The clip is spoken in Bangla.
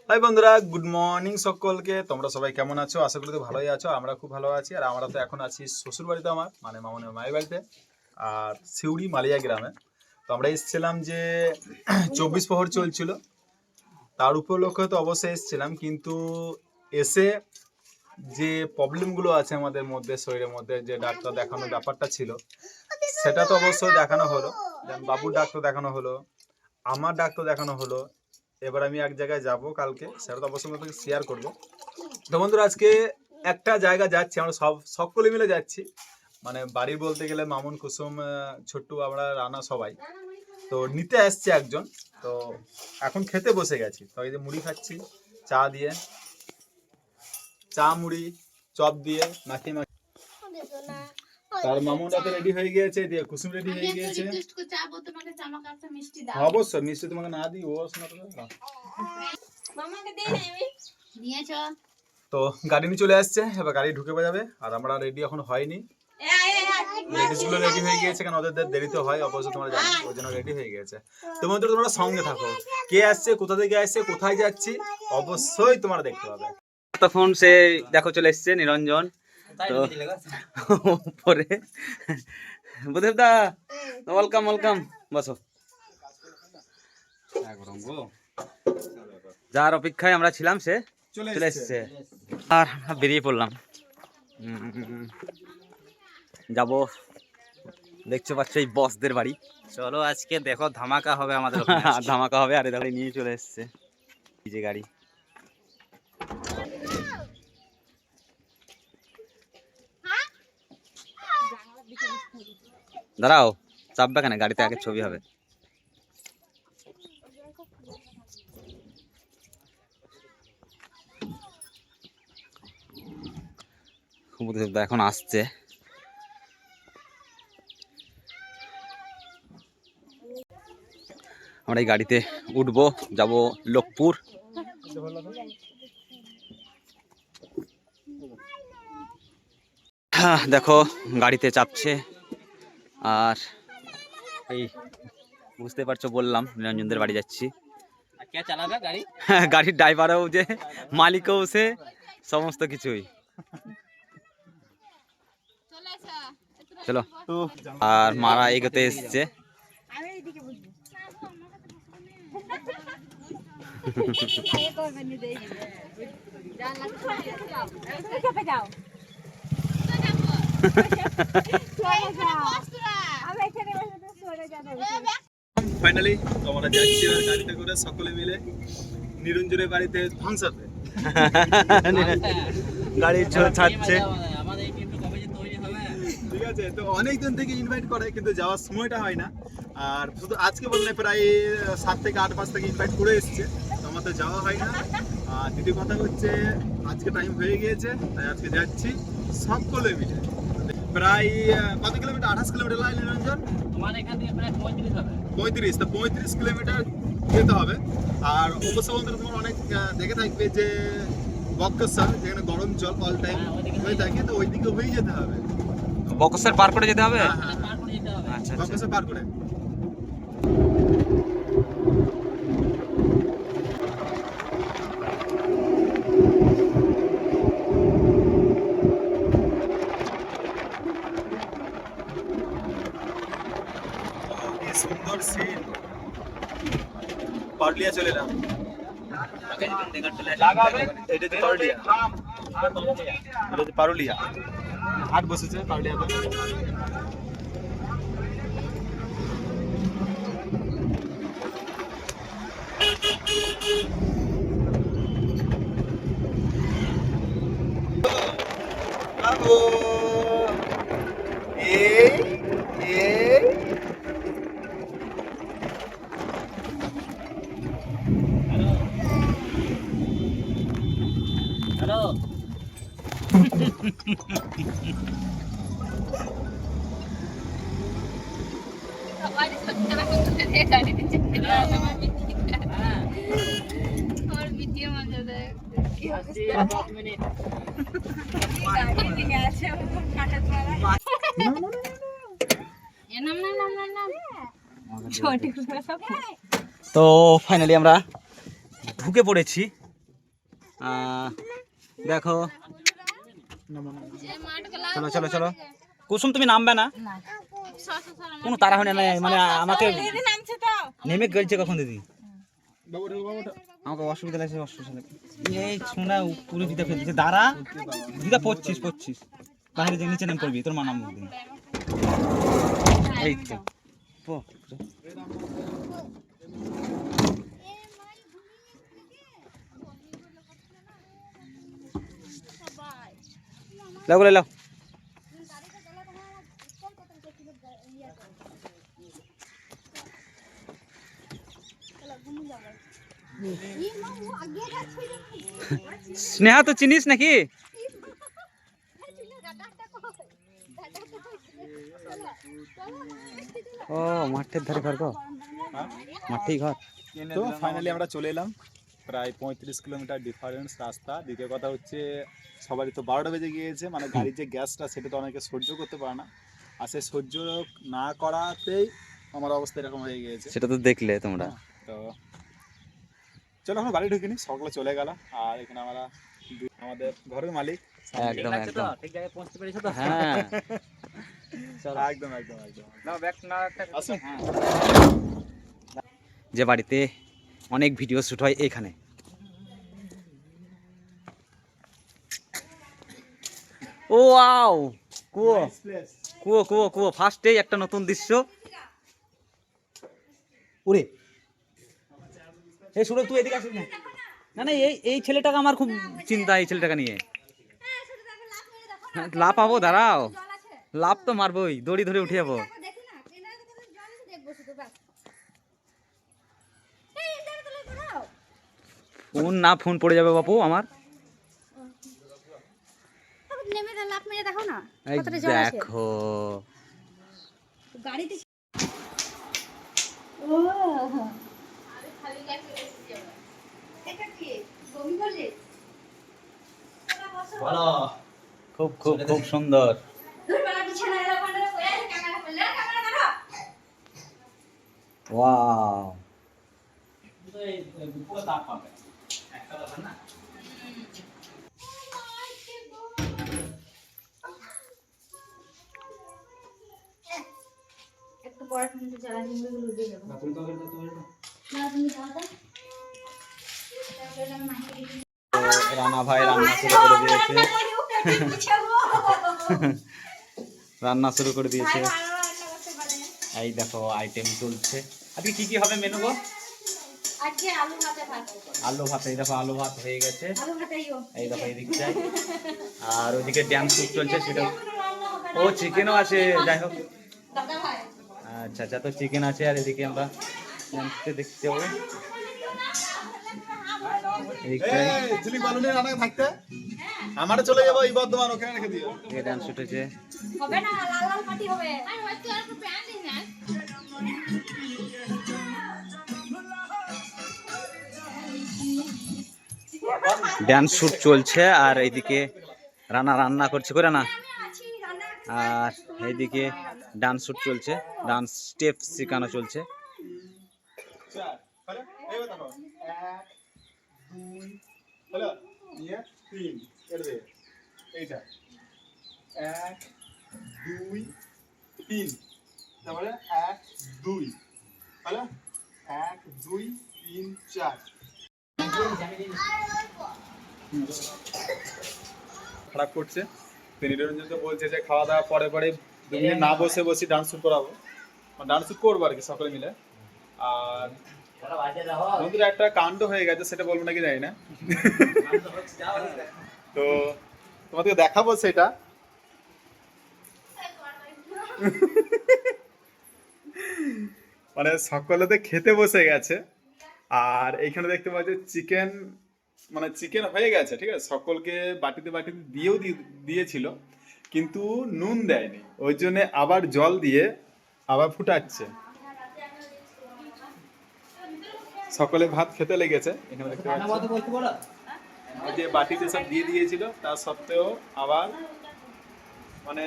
হাই বন্ধুরা, গুড মর্নিং সকলকে। তোমরা সবাই কেমন আছো? আশা করি তো ভালোই আছো। আমরা খুব ভালো আছি। আর আমরা তো এখন আছি শ্বশুর বাড়িতে, আমার মানে মামনের মায়ের বাড়িতে, আর সিউড়ি মালিয়া গ্রামে। তো আমরা এসেছিলাম যে 24 প্রহর চলছিল, তার উপলক্ষে তো অবশ্যই এসেছিলাম, কিন্তু এসে যে প্রবলেমগুলো আছে আমাদের মধ্যে, শরীরের মধ্যে যে ডাক্তার দেখানোর ব্যাপারটা ছিল, সেটা তো অবশ্যই দেখানো হলো। বাবুর ডাক্তার দেখানো হলো, আমার ডাক্তার দেখানো হলো। এবার আমি এক জায়গায় যাব কালকে, সেটা তো অবশ্যই তোমাকে শেয়ার করবো। তো বন্ধুরা, আজকে একটা জায়গা যাচ্ছি, আমরা সকলে মিলে যাচ্ছি। মানে বাড়ির বলতে গেলে মামুন, কুসুম, ছোট্টু, আমরা রানা সবাই। তো নিতে আসছে একজন। তো এখন খেতে বসে গেছি। তো এই যে মুড়ি খাচ্ছি, চা দিয়ে, চা মুড়ি চপ দিয়ে মাখিয়ে মাখিয়ে। তার মামুনরা তো রেডি হয়ে গিয়েছে, দিয়ে কুসুম রেডি হয়ে গিয়েছে। অবশ্যই মিষ্টি তোমাকে না দিই ও শোনা। তো গাড়ি নিয়ে চলে আসছে, এবার গাড়ি ঢুকে যাবে। আর আমরা রেডি এখন হয়নি, লেডিসগুলো রেডি হয়ে গিয়েছে, কারণ ওদের দেরিতে হয় অবশ্যই, তোমরা জানো, ওই জন্য রেডি হয়ে গিয়েছে। তোমাদের তোমরা সঙ্গে থাকো, কে আসছে, কোথা থেকে আসছে, কোথায় যাচ্ছি, অবশ্যই তোমরা দেখতে পাবে। তখন সে দেখো চলে এসছে নিরঞ্জন। তো পরে বুধেব দা, ওয়েলকাম ওয়েলকাম, বসো। যার অপেক্ষায় আমরা ছিলাম সে চলে এসছে, আর বেরিয়ে পড়লাম। যাব, দেখতে পাচ্ছ এই বসদের বাড়ি। চলো আজকে দেখো ধামাকা হবে আমাদের। ধামাকা হবে। আর দেখো নিয়ে চলে এসছে এই যে গাড়ি। দাঁড়াও, চাপবে কেন? গাড়িতে আগে ছবি হবে। এখন আসছে, আমরা এই গাড়িতে উঠবো, যাব লোকপুর। দেখো গাড়িতে চাপছে। আর এই বুঝতে পারছো, বললাম নিরঞ্জনদের বাড়ি যাচ্ছি। গাড়ির ড্রাইভারও যে, মালিকও সে, সমস্ত কিছুই। চলো। আর মারা এগোতে এসছে। ফাইনালি আমরা যাচ্ছি এবার গাড়িতে করে সকলে মিলে নিরঞ্জনের বাড়িতে ফাংশনে। গাড়ি ছাড়ছে। ঠিক আছে, তো অনেকদিন থেকে ইনভাইট করে, কিন্তু যাওয়ার সময়টা হয় না। আর শুধু আজকে বললে প্রায় 7 থেকে 8 মাস থেকে ইনভাইট করে এসছে, তো আমার তো যাওয়া হয় না। আর দ্বিতীয় কথা হচ্ছে, আজকে টাইম হয়ে গিয়েছে, তাই আজকে যাচ্ছি সকলে মিলে। প্রায় কত কিলোমিটার? 28 কিলোমিটার লাগে নিরঞ্জন? তোমার এখান থেকে প্রায় 35 হবে। 35, তো 35 কিলোমিটার যেতে হবে। আর অবশ্য বন্ধুরা, তোমার অনেক দেখে থাকবে যে বক্রেশ্বর, যেখানে গরম জল অল টাইম হয়ে থাকে, তো ওই দিকে হয়ে যেতে হবে। বক্রেশ্বর পার করে যেতে হবে। পার করে যেতে হবে। আচ্ছা, বক্রেশ্বর পার করে। সুন্দর সিন। পারলিয়া চলে এলাম। এটা তো পারলিয়া, এটা তো পারুলিয়া হাট বসেছে পারলিয়াতে। হ্যালো। তো ফাইনালি আমরা ঢুকে পড়েছি। দেখো, চলো চলো চলো। কুসুম তুমি নামবে না? কোনো তারা হয় না, মানে আমাকে নেমে গেছে কখন দিদি? আমাকে অসুবিধা লাগছে, এই শোনা পুরো দিতে ফেলছে। দাঁড়া দিদা, পড়ছিস বাইরে যে নিচে নেমে পড়বি, তোর মা নাম দিন। এই তো লাও বলে লাও। স্নেহা তো চিনিস নাকি? ও মাঠের ধারে ঘর গো, মাঠেই ঘর। তো ফাইনালি আমরা চলে এলাম। প্রায় 35 কিলোমিটার ডিফারেন্স রাস্তা। দ্বিতীয় কথা হচ্ছে সবারই তো 12টা বেজে গিয়েছে, মানে গাড়ির যে গ্যাসটা সেটা তো অনেকে সহ্য করতে পারে না, আর সে সহ্য না করাতেই আমার অবস্থা এরকম হয়ে গিয়েছে। সেটা তো দেখলে তোমরা। তো চলো এখন বাড়ি ঢুকিনি, সকলে চলে গেল। আর এখানে আমরা আমাদের ঘরের মালিক। একদম একদম ঠিক জায়গায় পৌঁছতে পেরেছো তো? হ্যাঁ একদম একদম একদম না ব্যাক না আসুন। যে বাড়িতে অনেক ভিডিও শুট হয় এখানে। ও ওয়াও, কুয়ো কুয়ো কুয়ো কুয়ো, ফার্স্টেই একটা নতুন দৃশ্য। ওরে এই সুরজ, তুই এদিকে আসিস না। না না, এই ছেলেটাকে আমার খুব চিন্তা, এই ছেলেটাকে নিয়ে। লাভ পাবো, দাঁড়াও, লাভ তো মারবোই, দড়ি ধরে উঠে যাবো। ফোন না, ফোন পড়ে যাবে বাপু আমার। এই দেখো খুব খুব খুব সুন্দর। ওয়াও, রানা ভাই রান্না শুরু করে দিয়েছে। রান্না শুরু করে দিয়েছে। এই দেখো আইটেম চলছে। আজকে কি কি হবে মেনু গো? আলু ভাত। এই দেখো আলু ভাত হয়ে গেছে। এই দেখো এই দিকটায়। আর ওইদিকে ড্যান্স শুট চলছে, সেটা। ও চিকেনও আছে, যাই হোক। আচ্ছা আচ্ছা, তো চিকেন আছে, আর এদিকে আমরা ড্যান্সটা দেখতে যাবো। থাকতে আমারে চলে যাবো এই বর্ধমান, ওখানে রেখে দিও। ড্যান্স শুট হচ্ছে। হবে না, লাল লাল পাটি হবে। ড্যান্স শুট চলছে, আর এইদিকে রান্না রান্না করছে করে না, আর এইদিকে ডান্স শুট চলছে, ডান্স স্টেপ শেখানো চলছে। এইটা 1 2 3, তারপরে 1 2, হলো 1 2 3 4। খারাপ করছে। নিরঞ্জন তো বলছে যে খাওয়া দাওয়া পরে পরে 2 মিনিট না বসে বসে ডান্স শুট করাবো, ডান্স শুট করবো আর কি সকলে মিলে। আর বন্ধুরা একটা কাণ্ড হয়ে গেছে, সেটা বলবো নাকি জানি না। তো তোমাদেরকে দেখাবো সেটা। মানে সকলেতে খেতে বসে গেছে, আর এইখানে দেখতে পাচ্ছি চিকেন, মানে চিকেন হয়ে গেছে, ঠিক আছে। সকলকে বাটিতে বাটিতে দিয়েছিল, কিন্তু নুন দেয়নি, ওই জন্য আবার জল দিয়ে আবার ফুটাচ্ছে। সকলে ভাত খেতে লেগেছে। এখানে দেখতে পাচ্ছি যে বাটিতে সব দিয়ে দিয়েছিল, তা সত্ত্বেও আবার মানে